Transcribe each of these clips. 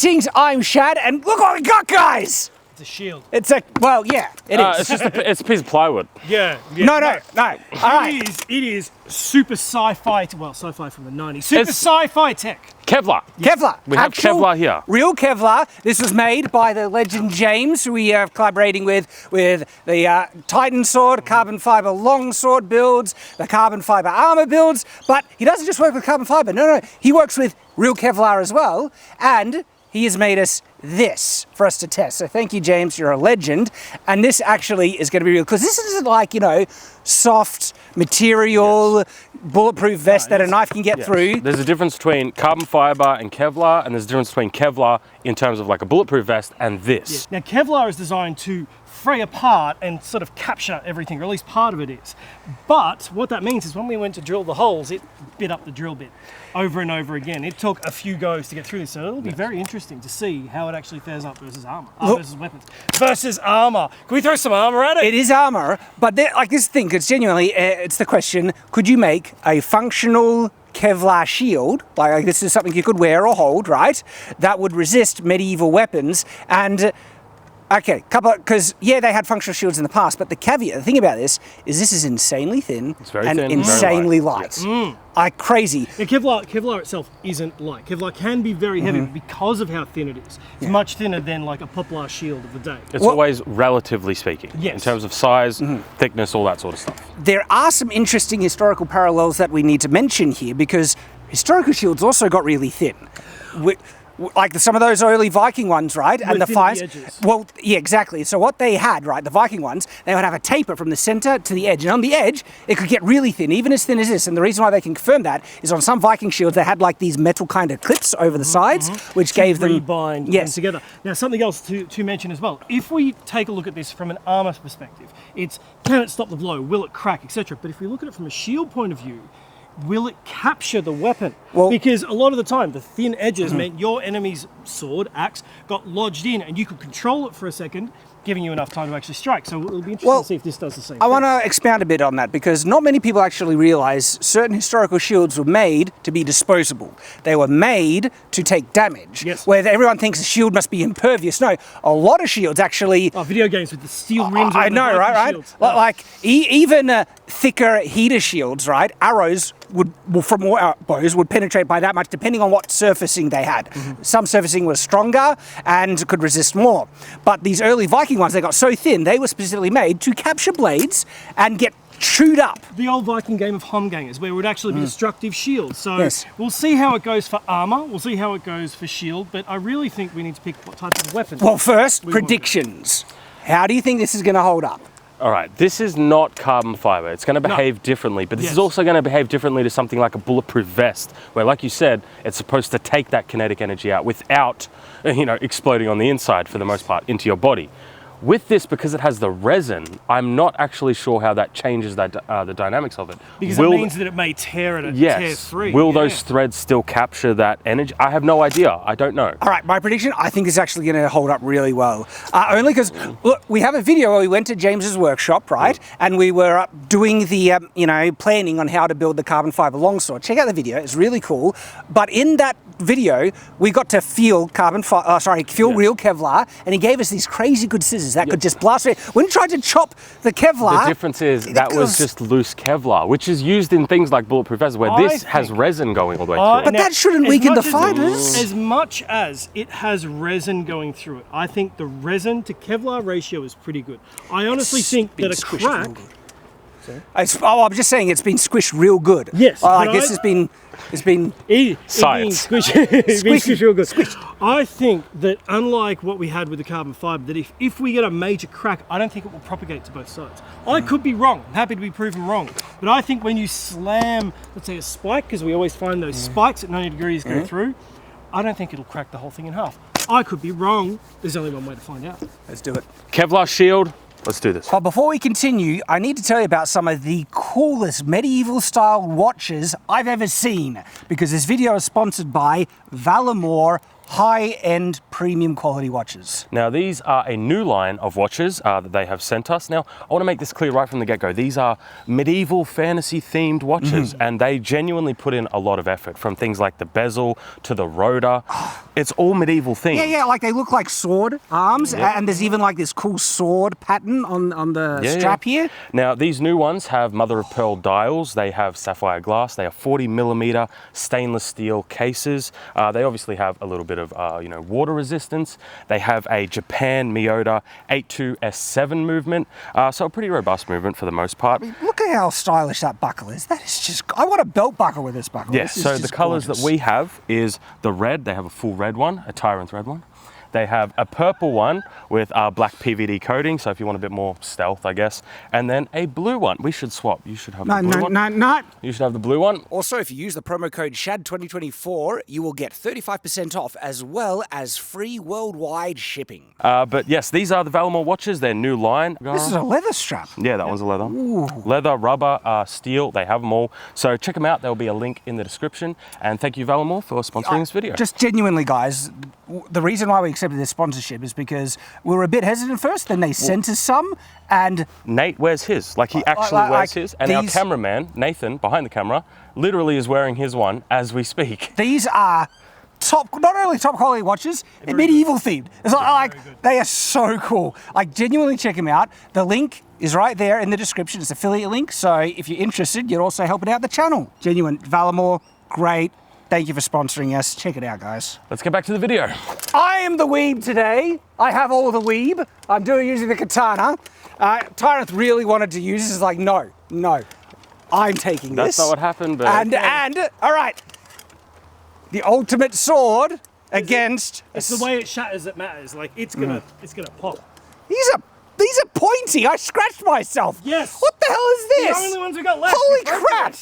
Greetings, I'm Shad, and look what we got, guys! It's a shield. It's a, well, yeah, it is. It's just it's a piece of plywood. Yeah. No. All right. It is super sci-fi, well, sci-fi from the 90s. Super sci-fi tech. Kevlar. Kevlar. We have Kevlar here. Real Kevlar. This was made by the legend James, who we are collaborating with the Titan sword, carbon fiber longsword builds, the carbon fiber armor builds. But he doesn't just work with carbon fiber. No. He works with Real Kevlar as well. And he has made us this for us to test. So thank you, James. You're a legend. And this actually is going to be real, because this isn't like, you know, soft material, bulletproof vest that a knife can get through. There's a difference between carbon fiber and Kevlar, and there's a difference between Kevlar in terms of like a bulletproof vest and this. Yeah. Now, Kevlar is designed to fray apart and sort of capture everything, or at least part of it is. But what that means is when we went to drill the holes, it bit up the drill bit over and over again. It took a few goes to get through this, so it'll be very interesting to see how it actually fares up versus armor, versus weapons, versus armor. Can we throw some armor at it? It is armor, but like this thing, because genuinely, it's the question, could you make a functional Kevlar shield, like this is something you could wear or hold, right, that would resist medieval weapons? And okay, because yeah, they had functional shields in the past, but the caveat, the thing about this is insanely thin, it's very and thin, insanely light. Yes. Like crazy. Yeah, Kevlar itself isn't light. Kevlar can be very heavy because of how thin it is. It's much thinner than like a poplar shield of the day. It's always relatively speaking, in terms of size, thickness, all that sort of stuff. There are some interesting historical parallels that we need to mention here, because historical shields also got really thin. Like some of those early Viking ones, right? And the fires. Well, yeah, exactly. So what they had, right, the Viking ones, they would have a taper from the center to the edge. And on the edge, it could get really thin, even as thin as this. And the reason why they can confirm that is on some Viking shields, they had like these metal kind of clips over the sides, which gave them... rebind them together. Now, something else to mention as well. If we take a look at this from an armor perspective, it's can it stop the blow? Will it crack, etc. But if we look at it from a shield point of view, will it capture the weapon? Well, because a lot of the time, the thin edges meant your enemy's sword, axe, got lodged in, and you could control it for a second, giving you enough time to actually strike. So it'll be interesting to see if this does the same thing. I want to expound a bit on that, because not many people actually realize certain historical shields were made to be disposable. They were made to take damage. Yes. Where everyone thinks a shield must be impervious. No, a lot of shields actually... Oh, video games with the steel rims. I know, right? Like even thicker heater shields, right? Arrows from bows would penetrate by that much, depending on what surfacing they had. Some surfacing was stronger and could resist more. But these early Viking ones, they got so thin, they were specifically made to capture blades and get chewed up. The old Viking game of Homgangers, where it would actually be destructive shields. So we'll see how it goes for armor, we'll see how it goes for shield, but I really think we need to pick what type of weapon. Well, first, predictions. How do you think this is going to hold up? All right, this is not carbon fiber. It's going to behave differently, but this is also going to behave differently to something like a bulletproof vest, where, like you said, it's supposed to take that kinetic energy out without, you know, exploding on the inside for the most part into your body. With this, because it has the resin, I'm not actually sure how that changes that, the dynamics of it. Because it means that it may tear it, tear free. Will those threads still capture that energy? I have no idea. I don't know. All right, my prediction, I think it's actually going to hold up really well. Only because, look, we have a video where we went to James's workshop, right? And we were doing the, you know, planning on how to build the carbon fiber longsword. Check out the video, it's really cool. But in that video, we got to feel Real Kevlar, and he gave us these crazy good scissors that could just blast away. When he tried to chop the Kevlar... The difference is that was just loose Kevlar, which is used in things like bulletproof vests, where this has resin going all the way through it. But that shouldn't weaken the fibers. As much as it has resin going through it, I think the resin to Kevlar ratio is pretty good. I honestly think that a crack... I'm just saying it's been squished real good. Yes. Like this has been... Science. Squished real good. I think that unlike what we had with the carbon fiber, that if we get a major crack, I don't think it will propagate to both sides. I could be wrong. I'm happy to be proven wrong. But I think when you slam, let's say a spike, because we always find those spikes at 90 degrees go through, I don't think it'll crack the whole thing in half. I could be wrong. There's only one way to find out. Let's do it. Kevlar shield. Let's do this. But before we continue, I need to tell you about some of the coolest medieval-style watches I've ever seen, because this video is sponsored by Valamore high-end premium quality watches. Now, these are a new line of watches that they have sent us. Now, I want to make this clear right from the get-go. These are medieval fantasy-themed watches, and they genuinely put in a lot of effort, from things like the bezel to the rotor. It's all medieval themed. Yeah, like they look like sword arms, and there's even like this cool sword pattern on the strap here. Now, these new ones have mother-of-pearl dials. They have sapphire glass. They have 40mm stainless steel cases. They obviously have a little bit of water resistance. They have a Japan Miyota 82S7 movement, so a pretty robust movement for the most part. I mean, look at how stylish that buckle is. That is just, I want a belt buckle with this buckle. Yes, so the colors that we have is the red. They have a full red one, a Tyrant red one. They have a purple one with black PVD coating, so if you want a bit more stealth, I guess. And then a blue one. We should swap. You should have the blue one. No. You should have the blue one. Also, if you use the promo code SHAD2024, you will get 35% off as well as free worldwide shipping. But yes, these are the Valamore watches, their new line. This is a leather strap. Yeah, that one's a leather. Ooh. Leather, rubber, steel, they have them all. So check them out. There'll be a link in the description. And thank you, Valamore, for sponsoring this video. Just genuinely, guys, the reason why we accepted this sponsorship is because we were a bit hesitant first, then they sent us some, and Nate wears his. Like, he actually wears his. And our cameraman, Nathan, behind the camera, literally is wearing his one as we speak. These are not only top quality watches, they're medieval themed. It's like they are so cool. Like, genuinely check them out. The link is right there in the description. It's an affiliate link, so if you're interested, you're also helping out the channel. Genuine. Valamore, great. Thank you for sponsoring us. Check it out, guys. Let's get back to the video. I am the weeb today. I have all the weeb. I'm using the katana. Tyrant really wanted to use this. Is like, no. I'm taking this. That's not what happened, but... And all right. The ultimate sword against... It's the way it shatters that matters. Like, it's gonna pop. These are pointy. I scratched myself. Yes. What the hell is this? The only ones we got left. Holy crap.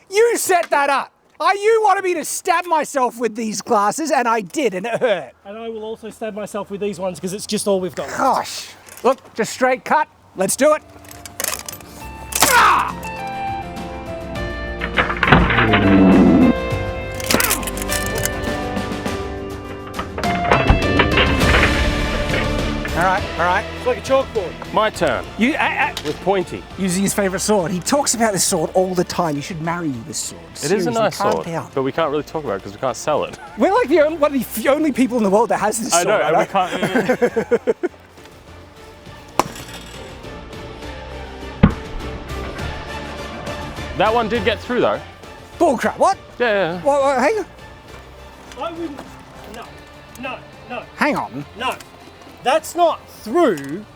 You set that up. You wanted me to stab myself with these glasses, and I did, and it hurt. And I will also stab myself with these ones because it's just all we've got left. Gosh. Look, just straight cut. Let's do it. Ah! All right. It's like a chalkboard. My turn. With pointy. Using his favourite sword. He talks about this sword all the time. You should marry this sword. It is a nice sword, down. but we can't really talk about it because we can't sell it. We're like one of the only people in the world that has this sword. I know, and we can't... That one did get through, though. Bullcrap, what? Yeah. Well, hang on. I wouldn't... No. Hang on. No. That's not through.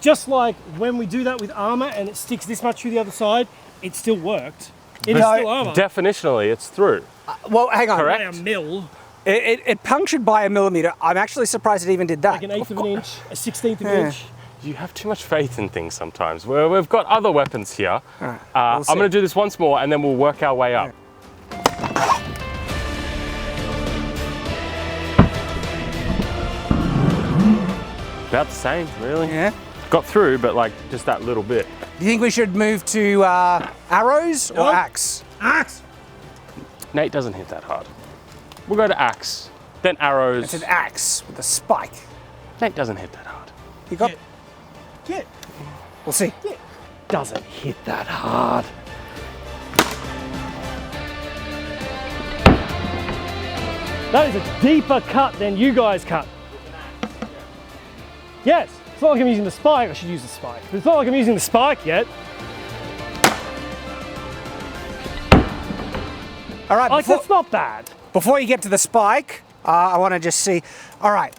Just like when we do that with armor and it sticks this much through the other side, it still worked. It is still armor. Definitionally, it's through. Well, hang on. Correct. By a mil. It punctured by a millimetre. I'm actually surprised it even did that. Like an eighth of an inch, a 16th of an inch. You have too much faith in things sometimes. We've got other weapons here. Right, I'm going to do this once more and then we'll work our way up. About the same, really. Yeah. Got through, but like just that little bit. Do you think we should move to arrows or axe? Axe. Nate doesn't hit that hard. We'll go to axe, then arrows. It's an axe with a spike. Nate doesn't hit that hard. You got? Get. We'll see. Get. Doesn't hit that hard. That is a deeper cut than you guys cut. Yes. It's not like I'm using the spike. I should use the spike. But it's not like I'm using the spike yet. All right. Like, that's not bad. Before you get to the spike, I want to just see. All right.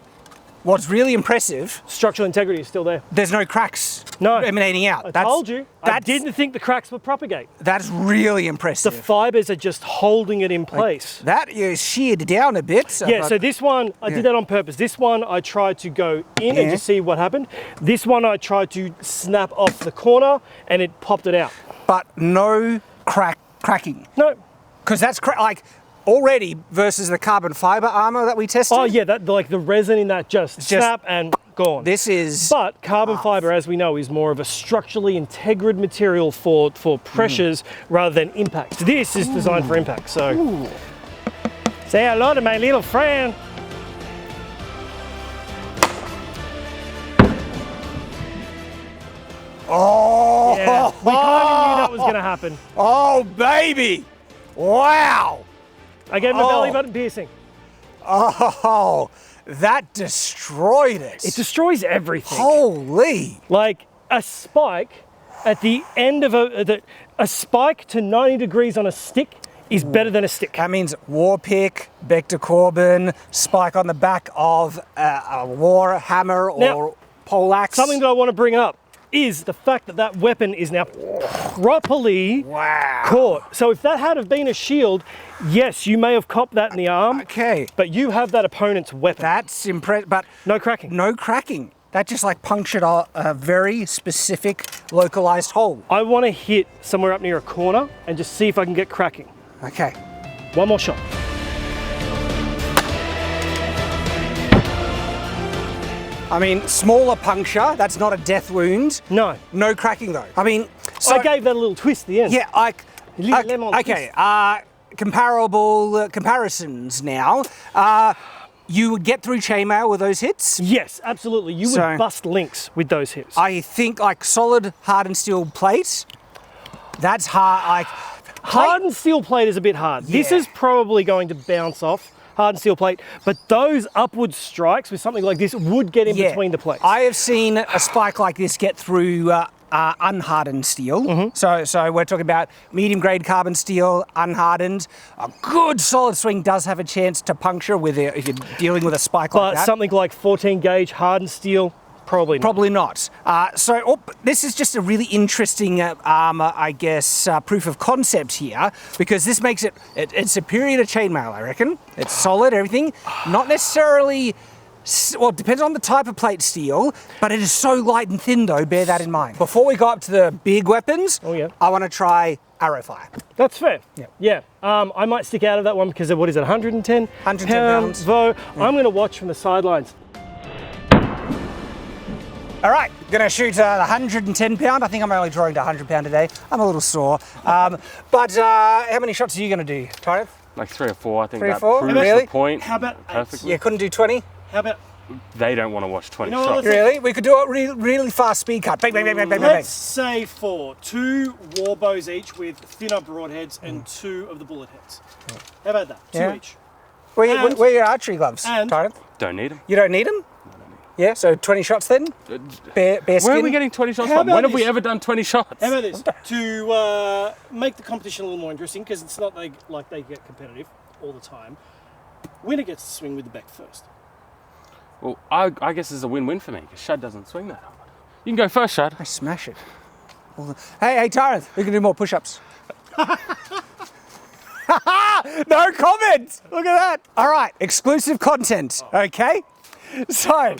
What's really impressive, Structural integrity is still there. there's no cracks emanating out. I told you. I didn't think the cracks would propagate. That's really The impressive. fibers are just holding it in place. That is sheared down a bit. Yeah, so this one, I did that on purpose. This one, I tried to go in and just see what happened. This one, I tried to snap off the corner and it popped it out. But no cracking. No. Because that's like already versus the carbon fiber armor that we tested. Oh yeah, that like the resin in that just snap and gone. This is... But carbon fiber, as we know, is more of a structurally integrated material for pressures rather than impact. This is designed for impact, so... Say hello to my little friend. Oh, Yeah, we kind of knew that was going to happen. Oh, baby. Wow. I gave him a belly button piercing. Oh, that destroyed it. It destroys everything. Holy. Like a spike at the end of a spike to 90 degrees on a stick is better than a stick. That means war pick, Vector Corbin, spike on the back of a war hammer or Now, poleaxe. Something that I want to bring up is the fact that that weapon is now properly caught. So if that had have been a shield, yes, you may have copped that in the arm. Okay. But you have that opponent's weapon. That's impressive, but No cracking. no cracking. That just like punctured a very specific localized hole. I want to hit somewhere up near a corner and just see if I can get cracking. Okay. One more shot. I mean, smaller puncture, that's not a death wound. No. No cracking though. I mean, so, I gave that a little twist at the end. yeah, okay, comparisons now. You would get through chainmail with those hits. Yes, absolutely. You would bust links with those hits. I think like solid hardened steel plate, that's hard. Like Hardened steel plate is a bit hard. This Yeah. is probably going to bounce off hardened steel plate, but those upward strikes with something like this would get in between the plates. I have seen a spike like this get through unhardened steel. So we're talking about medium grade carbon steel, unhardened. A good solid swing does have a chance to puncture with it if you're dealing with a spike like But that. something like 14 gauge hardened steel, probably not. Probably not. This is just a really interesting, proof of concept here, because this makes it's superior to chainmail, I reckon. It's solid, everything. Not necessarily, well, it depends on the type of plate steel, but it is so light and thin though, bear that in mind. Before we go up to the big weapons, I want to try arrow fire. That's fair. Yeah. I might stick out of that one because of, what is it, 110? 110 pounds. Though. I'm going to watch from the sidelines. All right, gonna shoot the 110 pound. I think I'm only drawing to 100 pound today. I'm a little sore. But how many shots are you gonna do, Tyreth? Like 3 or 4, I think 3 or that 4? proves Really? the point How about 8? perfectly. Yeah, couldn't do 20? How about, They don't want to watch 20 You know what, shots. let's- Really? We could do a really fast speed cut. Bang, bang, bang, bang, bang, bang. let's say 4. 2 war bows each with thinner broadheads and 2 of the bullet heads. How about that? 2 Yeah. each. Where are your archery gloves, and- Tyreth? Don't need them. You don't need them? Yeah, so 20 shots then? Bare skin? Where are we getting 20 shots How from? about When have we this? ever done 20 shots? How about this? To make the competition a little more interesting, because it's not like they get competitive all the time, winner gets to swing with the back first. Well, I guess it's a win-win for me, because Shad doesn't swing that hard. You can go first, Shad. I smash it. Hey, Tyreth, we can do more push-ups. No comment! Look at that. All right, exclusive content, okay? So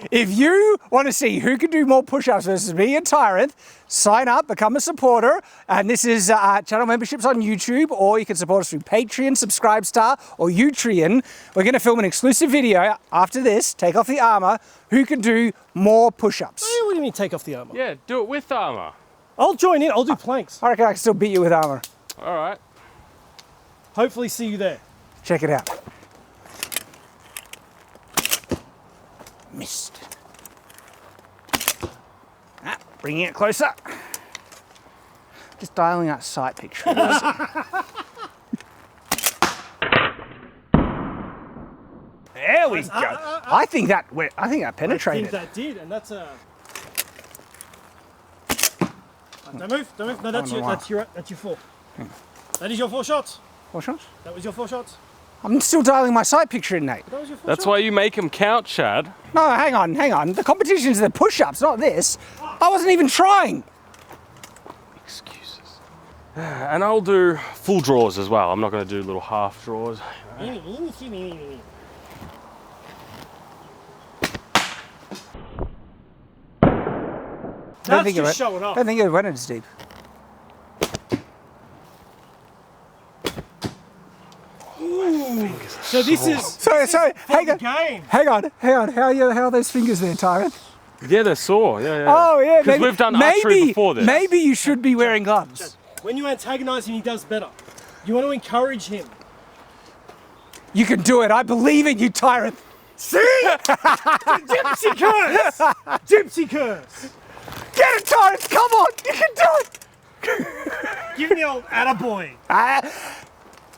if you want to see who can do more push-ups versus me and Tyrant, sign up, become a supporter, and this is channel memberships on YouTube, or you can support us through Patreon, Subscribestar, or Utreon. We're going to film an exclusive video after this, take off the armor, who can do more push-ups. What do you mean take off the armor? Yeah, do it with armor. I'll join in, I'll do planks. I reckon I can still beat you with armor. All right. Hopefully see you there. Check it out. Missed. Bringing it closer. Just dialing out sight pictures. There we go. I think that penetrated. I think that did, and that's a. Don't move, don't move. No, that's your 4. That is your 4 shots. 4 shots? That was your 4 shots. I'm still dialing my sight picture in, Nate. That was your 4 That's shots. why you make them count, Shad. No, hang on. The competition's the push-ups, not this. I wasn't even trying. Excuses. And I'll do full draws as well. I'm not going to do little half draws. That's just showing off. I don't think it went as deep. So this is Sorry, hang on. game. Hang on. How are those fingers there, Tyrant? Yeah, they're sore. Yeah. Oh, yeah. Because we've done archery before this. Maybe you should be wearing gloves. When you antagonize him, he does better. You want to encourage him. You can do it. I believe in you, Tyrant. See? Gypsy curse! Gypsy curse! Get it, Torrance! Come on! You can do it! Give me the old attaboy.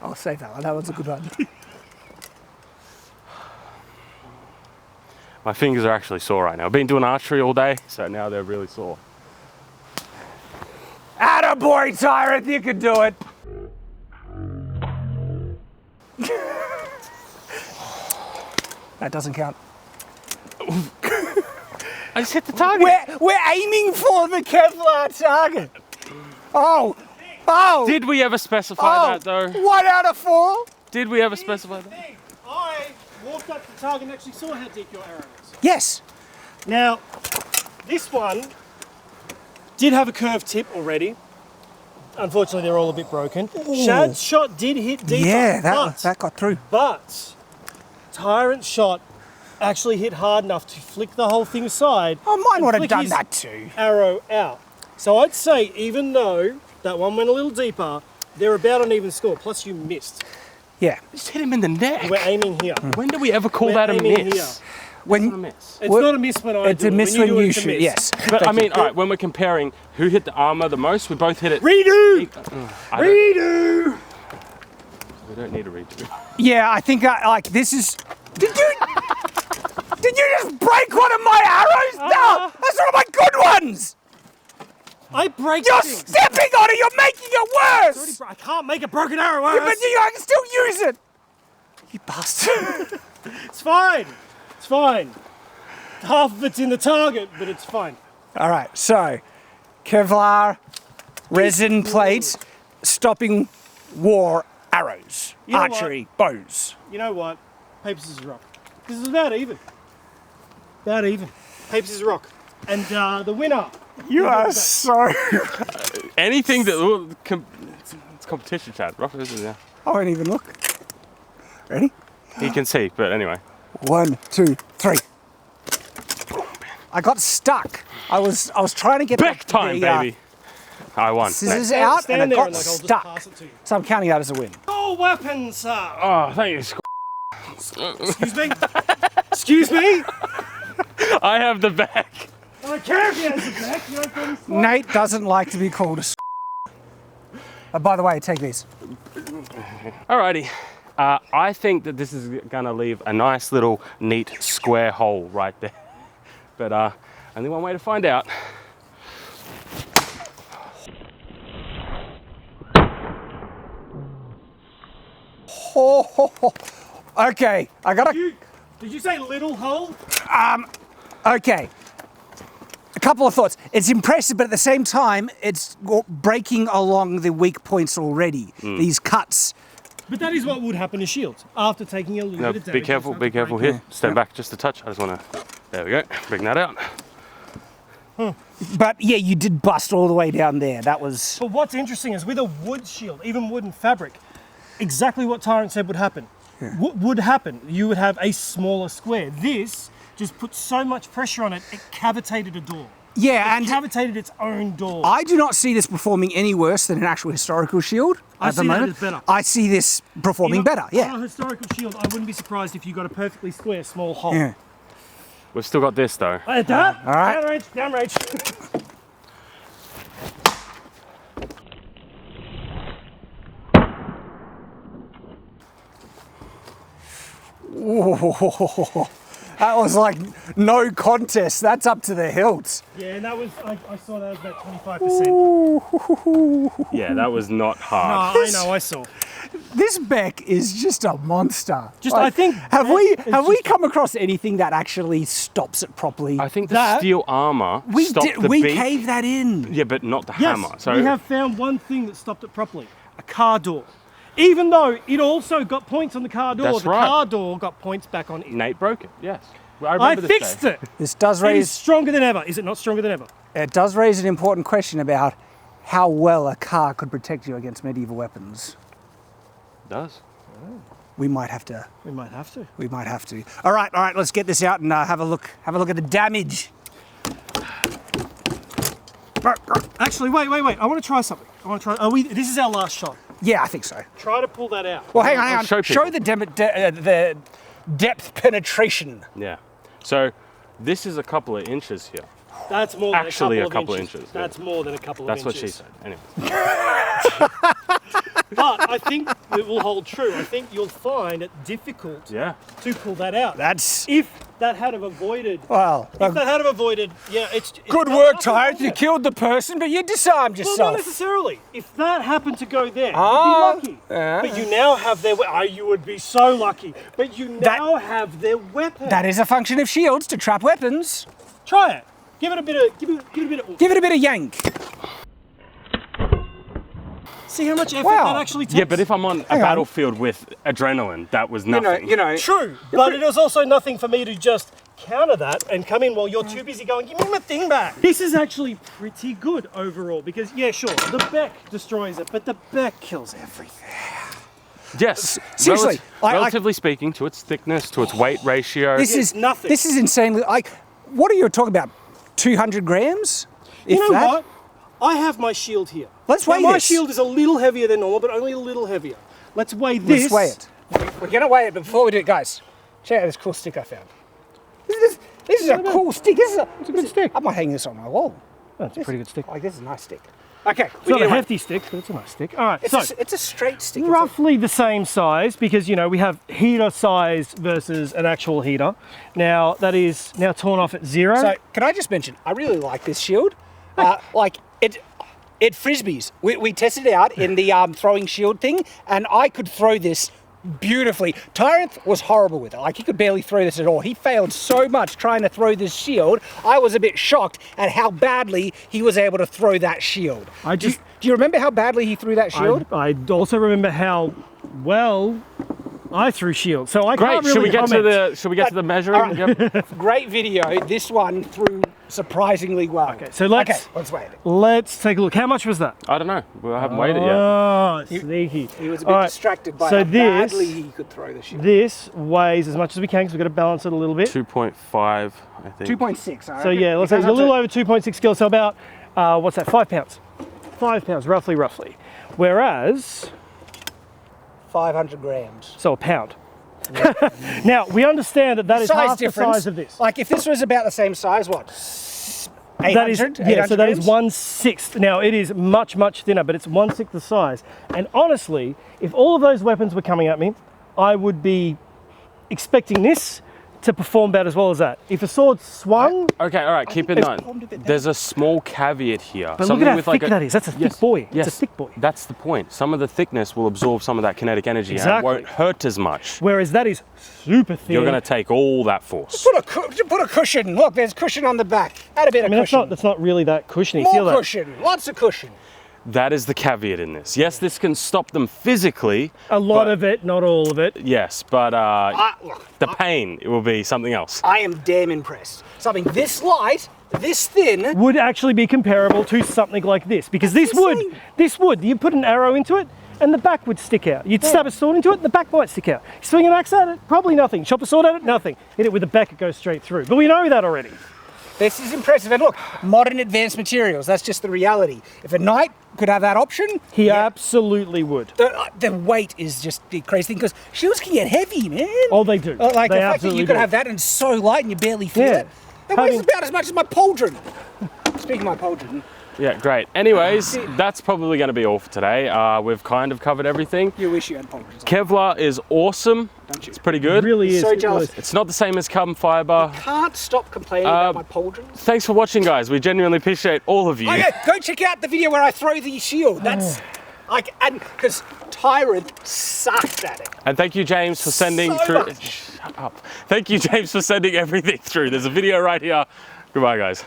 I'll save that one. That one's a good one. My fingers are actually sore right now. I've been doing archery all day, so now they're really sore. Attaboy, Tyrant! You can do it! That doesn't count. I just hit the target. We're aiming for the Kevlar target. Oh! Oh! Did we ever specify that though? 1 out of 4? Did we ever specify that? I walked up to the target and actually saw how deep your arrow is. Yes. Now, this one did have a curved tip already. Unfortunately, they're all a bit broken. Shad's shot did hit deeper. Yeah, that got through. But Tyrant's shot actually hit hard enough to flick the whole thing aside. Oh, mine and would have flick done his that too. Arrow out. So I'd say, even though that one went a little deeper, they're about an even score. Plus, you missed. Yeah. Just hit him in the neck. We're aiming here. When do we ever call We're that a aiming miss? here. When It's not a miss. It's not a miss when I it's do a miss when do it, you it's a shoot. miss. Yes. But I mean, all right, when we're comparing who hit the armor the most, we both hit it. Redo! Redo! We don't need a redo. Yeah, I think like this is. Did you just break one of my arrows? No, that's one of my good ones. I break You're things. stepping on it. You're making it worse. I can't make a broken arrow Yeah, worse. but I can still use it. You bastard. It's fine. It's fine. Half of it's in the target, but it's fine. All right, so Kevlar resin plates stopping war arrows, You know archery bows. You know what? Paper, scissors, rock. This is about even. About even. Paper, scissors, rock. And the winner. You are so. Anything that it's competition, Chad. Rough it is, yeah. I won't even look. Ready? He can see, but anyway. 1, 2, 3. I got stuck. I was trying to get Back time, baby. I won. Scissors Next. out, Stand and I there got and, like, I'll just stuck. pass it to you. So I'm counting that as a win. Oh, weapons, sir. Oh, thank you. Excuse me? Excuse me? I have the bag. I don't care if he has the back. You don't call me smart. Nate doesn't like to be called a. By the way, take these. Alrighty. I think that this is gonna leave a nice little neat square hole right there. But only one way to find out. Okay, I gotta. Did you say little hole? Okay. A couple of thoughts. It's impressive, but at the same time, it's breaking along the weak points already. These cuts. But that is what would happen to shields after taking a little No, bit of damage. be careful, It's time be to careful break here. Stand back just a touch. I just wanna, there we go, bring that out. But yeah, you did bust all the way down there. That was. But what's interesting is with a wood shield, even wooden fabric, exactly what Tyrant said would happen. Would happen. You would have a smaller square. This just put so much pressure on it, it cavitated a door. Yeah, It and cavitated its own door. I do not see this performing any worse than an actual historical shield I at the see that moment. as better. I see this performing better. Yeah. On a historical shield, I wouldn't be surprised if you got a perfectly square small hole. Yeah. We've still got this though. At that, All right. downrange. That was like no contest. That's up to the hilt. Yeah, and that was, I saw that was about 25%. Yeah, that was not No, hard. I know, I saw. This Beck is just a monster. Just, I think have that we is we just- come across anything that actually stops it properly? I think the That- steel armor we stopped the we beak. caved that in. Yeah, but not the Yes, hammer. So we have found one thing that stopped it properly. A car door. Even though it also got points on the car door, That's the right. car door got points back on it. Nate broke it. Yes, I I remember this fixed day. it. This does It is raise stronger than ever. Is it not stronger than ever? it does raise an important question about how well a car could protect you against medieval weapons. It does. We might have to. We might have to. We might have to. All right. Let's get this out and have a look. Have a look at the damage. Actually, wait. I want to try something. This is our last shot. Yeah, I think so. Try to pull that out. Well, hang on. I'll show Show people. the depth penetration. Yeah. So this is a couple of inches here. That's more actually than a couple of inches. That's more than a couple of That's inches. what she said. Anyway. But I think it will hold true. I think you'll find it difficult to pull that out. If that had have avoided. Well, if that had have avoided, it's good work, Tyrant. You killed the person, but you disarmed yourself. Well, not necessarily. If that happened to go there, you'd be lucky. But you now have their. You would be so lucky. But you now have their weapon. That is a function of shields to trap weapons. Try it. Give it a bit of. Give it a bit of yank. See how much effort that actually takes? Yeah, but if I'm on a battlefield with adrenaline, that was nothing. You know. True, but it was also nothing for me to just counter that and come in while you're too busy going, give me my thing back. This is actually pretty good overall because, yeah, sure, the Beck destroys it, but the Beck kills everything. Yes, seriously. Relatively speaking, to its thickness, to its weight ratio. This is nothing. This is insanely. What are you talking about? 200 grams? You know what? I have my shield here. Let's weigh my this. shield is a little heavier than normal, but only a little heavier. Let's weigh this. Let's weigh it. We're going to weigh it, but before we do it, guys, check out this cool stick I found. This is a cool stick. It's a good stick. I might hang this on my wall. That's a pretty good stick. This is a nice stick. Okay. It's not a hefty stick, but it's a nice stick. All right, it's a straight stick. Roughly the same size because, we have heater size versus an actual heater. Now, that is now torn off at 0. So, can I just mention, I really like this shield. It frisbees. We tested it out in the throwing shield thing, and I could throw this beautifully. Tyrant was horrible with it. He could barely throw this at all. He failed so much trying to throw this shield. I was a bit shocked at how badly he was able to throw that shield. Do you remember how badly he threw that shield? I also remember how well I threw shield. So I can't really Should we get comment. to the measuring? Yep. Great video. This one threw surprisingly well. Okay, so let's weigh it. Let's take a look. How much was that? I don't know. Well, I haven't weighed it yet. Oh, sneaky. He was a bit distracted by how badly he could throw the shield. This weighs as much as we can because we've got to balance it a little bit. 2.5, I think. 2.6. So yeah, let's say it's a little over 2.6 kilos. So about, what's that, 5 pounds? 5 pounds, roughly. Whereas 500 grams. So a pound. Yeah. Now, we understand that is half the size of this. If this was about the same size, what? 800? So that is 1/6. Now, it is much, much thinner, but it's 1/6 the size. And honestly, if all of those weapons were coming at me, I would be expecting this to perform about as well as that. If a sword swung... Okay, all right, keep in mind. There's a small caveat here. But look at how thick that is. That's a thick boy. Yes, it's a thick boy. That's the point. Some of the thickness will absorb some of that kinetic energy and it won't hurt as much. Whereas that is super thin. You're going to take all that force. Put a cushion. Look, there's cushion on the back. Add a bit of cushion. That's not really that cushiony. More Feel that. cushion. Lots of cushion. That is the caveat in this. Yes, this can stop them physically. A lot of it, not all of it. Yes, but the pain, it will be something else. I am damn impressed. Something this light, this thin... would actually be comparable to something like this. Because this would, you put an arrow into it, and the back would stick out. You'd stab a sword into it, the back might stick out. You swing an axe at it, probably nothing. Chop a sword at it, nothing. Hit it with the back, it goes straight through. But we know that already. This is impressive. And look, modern advanced materials, that's just the reality. If a knight could have that option... He absolutely would. The weight is just the crazy thing, because shields can get heavy, man. Oh, they do. The fact that you could have that and it's so light and you barely feel it. It weighs about as much as my pauldron. Speaking of my pauldron... Yeah, great. Anyways, that's probably going to be all for today. We've kind of covered everything. You wish you had pauldrons. Kevlar is awesome. Don't you? It's pretty good. It really is. So jealous. It's not the same as carbon fiber. Can't stop complaining about my pauldrons. Thanks for watching, guys. We genuinely appreciate all of you. Oh, yeah, go check out the video where I throw the shield. That's because Tyrant sucked at it. And thank you, James, for sending through. Shut up. Thank you, James, for sending everything through. There's a video right here. Goodbye, guys.